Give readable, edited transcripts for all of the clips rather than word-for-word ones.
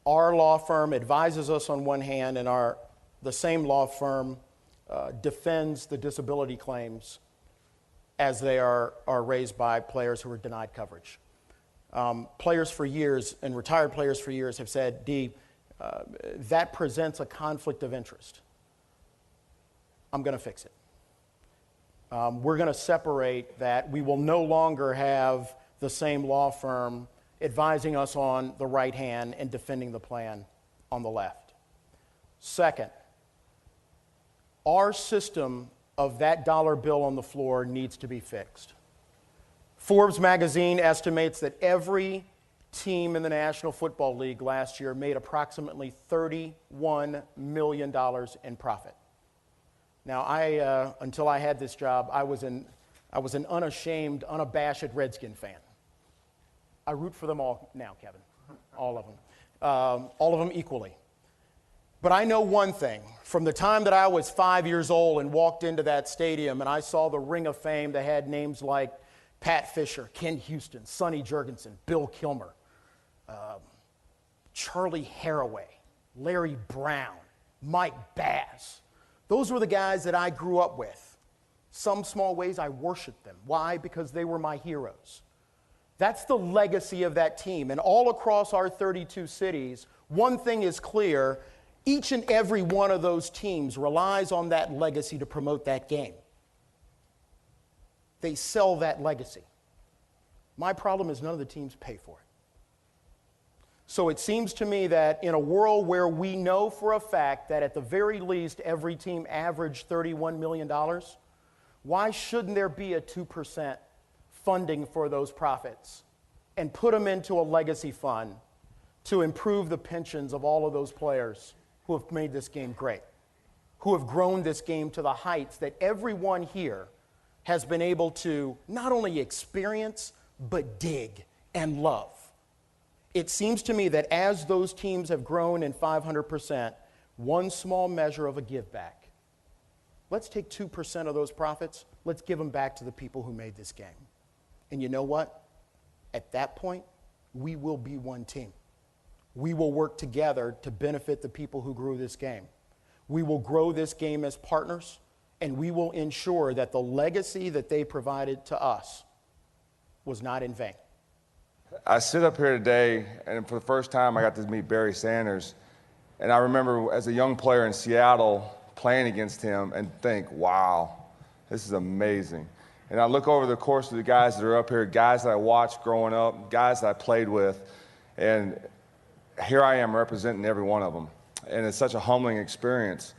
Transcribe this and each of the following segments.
Our law firm advises us on one hand, and the same law firm defends the disability claims as they are raised by players who are denied coverage. Players for years, and retired players for years, have said, D, that presents a conflict of interest. I'm going to fix it. We're going to separate that. We will no longer have the same law firm advising us on the right hand and defending the plan on the left. Second, our system of that dollar bill on the floor needs to be fixed. Forbes magazine estimates that every team in the National Football League last year made approximately $31 million in profit. Now, until I had this job, I was an unashamed, unabashed Redskin fan. I root for them all now, Kevin, all of them equally. But I know one thing. From the time that I was 5 years old and walked into that stadium and I saw the Ring of Fame that had names like Pat Fisher, Ken Houston, Sonny Jurgensen, Bill Kilmer, Charlie Haraway, Larry Brown, Mike Bass. Those were the guys that I grew up with. Some small ways I worshiped them. Why? Because they were my heroes. That's the legacy of that team. And all across our 32 cities, one thing is clear. Each and every one of those teams relies on that legacy to promote that game. They sell that legacy. My problem is none of the teams pay for it. So it seems to me that in a world where we know for a fact that at the very least every team averaged $31 million, why shouldn't there be a 2% funding for those profits and put them into a legacy fund to improve the pensions of all of those players who have made this game great, who have grown this game to the heights that everyone here has been able to not only experience, but dig and love. It seems to me that as those teams have grown in 500%, one small measure of a give back. Let's take 2% of those profits, let's give them back to the people who made this game. And you know what? At that point, we will be one team. We will work together to benefit the people who grew this game. We will grow this game as partners, and we will ensure that the legacy that they provided to us was not in vain. I sit up here today, and for the first time I got to meet Barry Sanders, and I remember as a young player in Seattle playing against him and think, wow, this is amazing. And I look over the course of the guys that are up here, guys that I watched growing up, guys that I played with, and here I am representing every one of them. And it's such a humbling experience.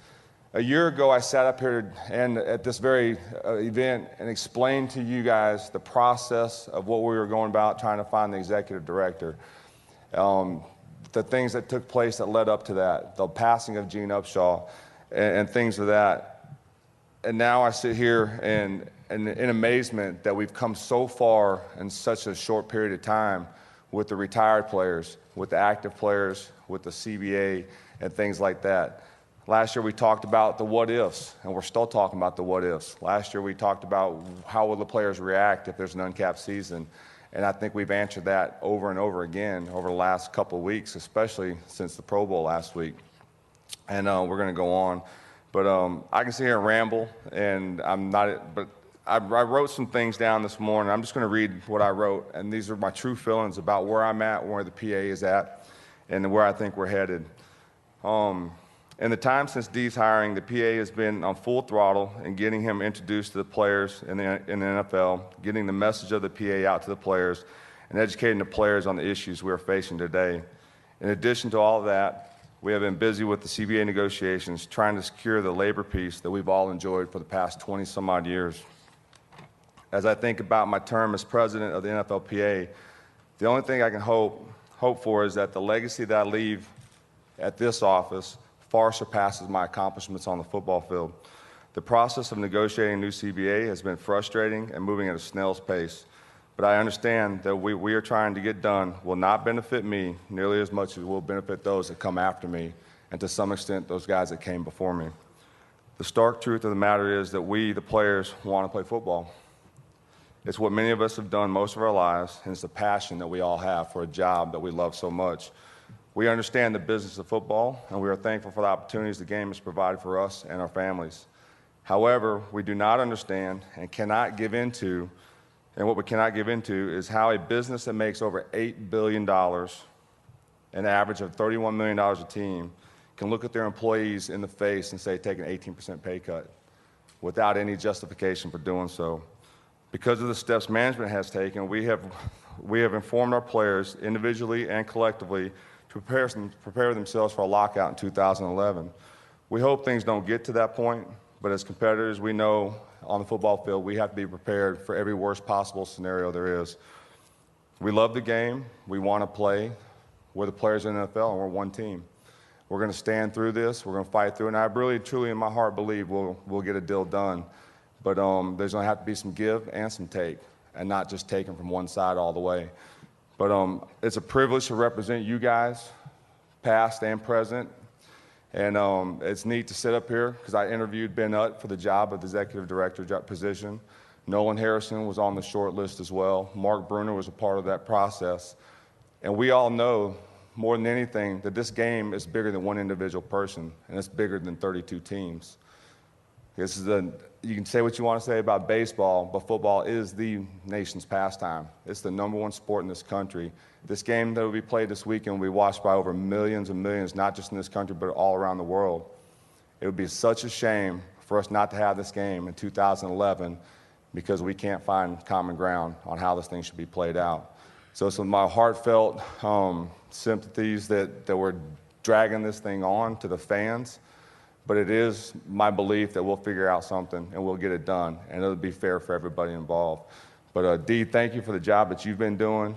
A year ago, I sat up here and at this very event and explained to you guys the process of what we were going about trying to find the executive director. The things that took place that led up to that, the passing of Gene Upshaw and things of that. And now I sit here and in amazement that we've come so far in such a short period of time with the retired players, with the active players, with the CBA and things like that. Last year we talked about the what-ifs, and we're still talking about the what-ifs. Last year we talked about how will the players react if there's an uncapped season, and I think we've answered that over and over again over the last couple of weeks, especially since the Pro Bowl last week. And we're going to go on. But I can sit here and ramble, and I wrote some things down this morning. I'm just going to read what I wrote, and these are my true feelings about where I'm at, where the PA is at, and where I think we're headed. In the time since Dee's hiring, the PA has been on full throttle in getting him introduced to the players in the NFL, getting the message of the PA out to the players, and educating the players on the issues we are facing today. In addition to all of that, we have been busy with the CBA negotiations, trying to secure the labor peace that we've all enjoyed for the past 20-some-odd years. As I think about my term as president of the Nflpa, the only thing I can hope for is that the legacy that I leave at this office far surpasses my accomplishments on the football field. The process of negotiating a new CBA has been frustrating and moving at a snail's pace, but I understand that we are trying to get done will not benefit me nearly as much as it will benefit those that come after me, and to some extent those guys that came before me. The stark truth of the matter is that we, the players, want to play football. It's what many of us have done most of our lives, and it's the passion that we all have for a job that we love so much. We understand the business of football, and we are thankful for the opportunities the game has provided for us and our families. However, we do not understand and cannot give into, and what we cannot give into is how a business that makes over $8 billion, an average of $31 million a team, can look at their employees in the face and say, take an 18% pay cut without any justification for doing so. Because of the steps management has taken, we have informed our players individually and collectively to prepare themselves for a lockout in 2011. We hope things don't get to that point, but as competitors, we know on the football field we have to be prepared for every worst possible scenario there is. We love the game. We want to play. We're the players in the NFL, and we're one team. We're going to stand through this. We're going to fight through it. And I really, truly, in my heart, believe we'll get a deal done. But there's going to have to be some give and some take, and not just taking from one side all the way. But it's a privilege to represent you guys, past and present. And it's neat to sit up here because I interviewed Ben Utt for the job of the executive director position. Nolan Harrison was on the short list as well. Mark Bruner was a part of that process. And we all know, more than anything, that this game is bigger than one individual person, and it's bigger than 32 teams. You can say what you want to say about baseball, but football is the nation's pastime. It's the #1 sport in this country. This game that will be played this weekend will be watched by over millions and millions, not just in this country, but all around the world. It would be such a shame for us not to have this game in 2011 because we can't find common ground on how this thing should be played out. So it's with my heartfelt sympathies that we're dragging this thing on to the fans. But it is my belief that we'll figure out something and we'll get it done, and it'll be fair for everybody involved. But Dee, thank you for the job that you've been doing,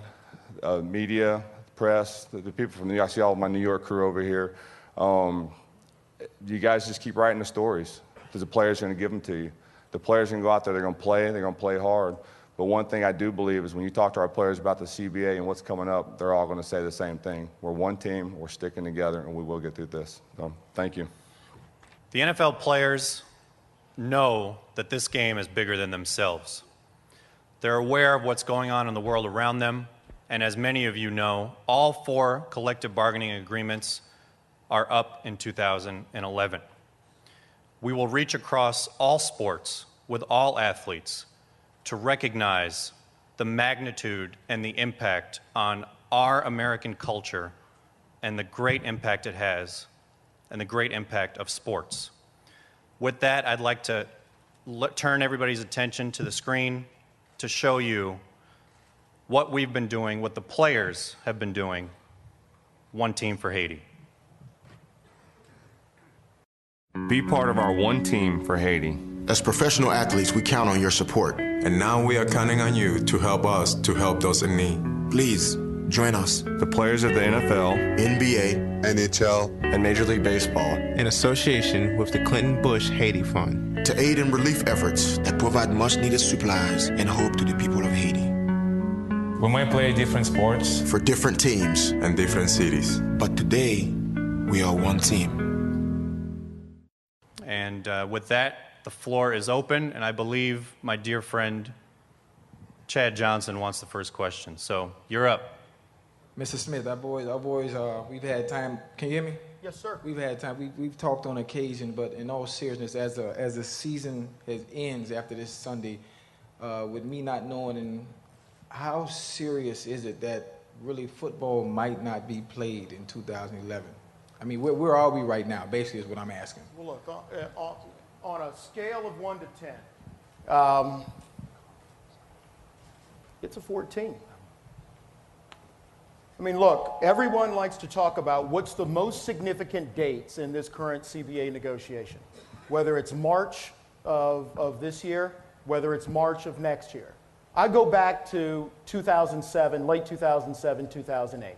media, press, the people from I see all of my New York crew over here. You guys just keep writing the stories because the players are going to give them to you. The players are going to go out there, they're going to play hard. But one thing I do believe is when you talk to our players about the CBA and what's coming up, they're all going to say the same thing. We're one team, we're sticking together, and we will get through this. So thank you. The NFL players know that this game is bigger than themselves. They're aware of what's going on in the world around them, and as many of you know, all 4 collective bargaining agreements are up in 2011. We will reach across all sports with all athletes to recognize the magnitude and the impact on our American culture and the great impact it has and the great impact of sports. With that, I'd like to turn everybody's attention to the screen to show you what we've been doing, what the players have been doing. One Team for Haiti. Be part of our One Team for Haiti. As professional athletes, we count on your support. And now we are counting on you to help us to help those in need. Please, join us. The players of the NFL, NBA, NHL, and Major League Baseball, in association with the Clinton Bush Haiti Fund, to aid in relief efforts that provide much-needed supplies and hope to the people of Haiti. We might play different sports for different teams and different cities, but today we are one team. And with that, the floor is open, and I believe my dear friend Chad Johnson wants the first question. So you're up. Mr. Smith, our boys, we've had time. Can you hear me? Yes, sir. We've had time. We've talked on occasion, but in all seriousness, as the season ends after this Sunday, with me not knowing, and how serious is it that really football might not be played in 2011? I mean, where are we right now? Basically, is what I'm asking. Well, look, on a scale of 1 to 10, it's a 14. I mean, look, everyone likes to talk about what's the most significant dates in this current CBA negotiation, whether it's March of this year, whether it's March of next year. I go back to 2007, late 2007, 2008.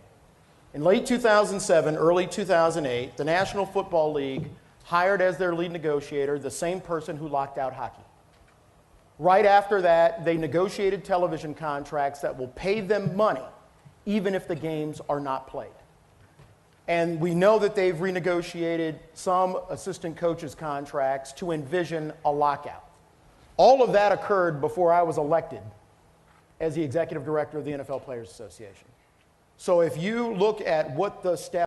In late 2007, early 2008, the National Football League hired as their lead negotiator the same person who locked out hockey. Right after that, they negotiated television contracts that will pay them money even if the games are not played. And we know that they've renegotiated some assistant coaches' contracts to envision a lockout. All of that occurred before I was elected as the executive director of the NFL Players Association. So if you look at what the staff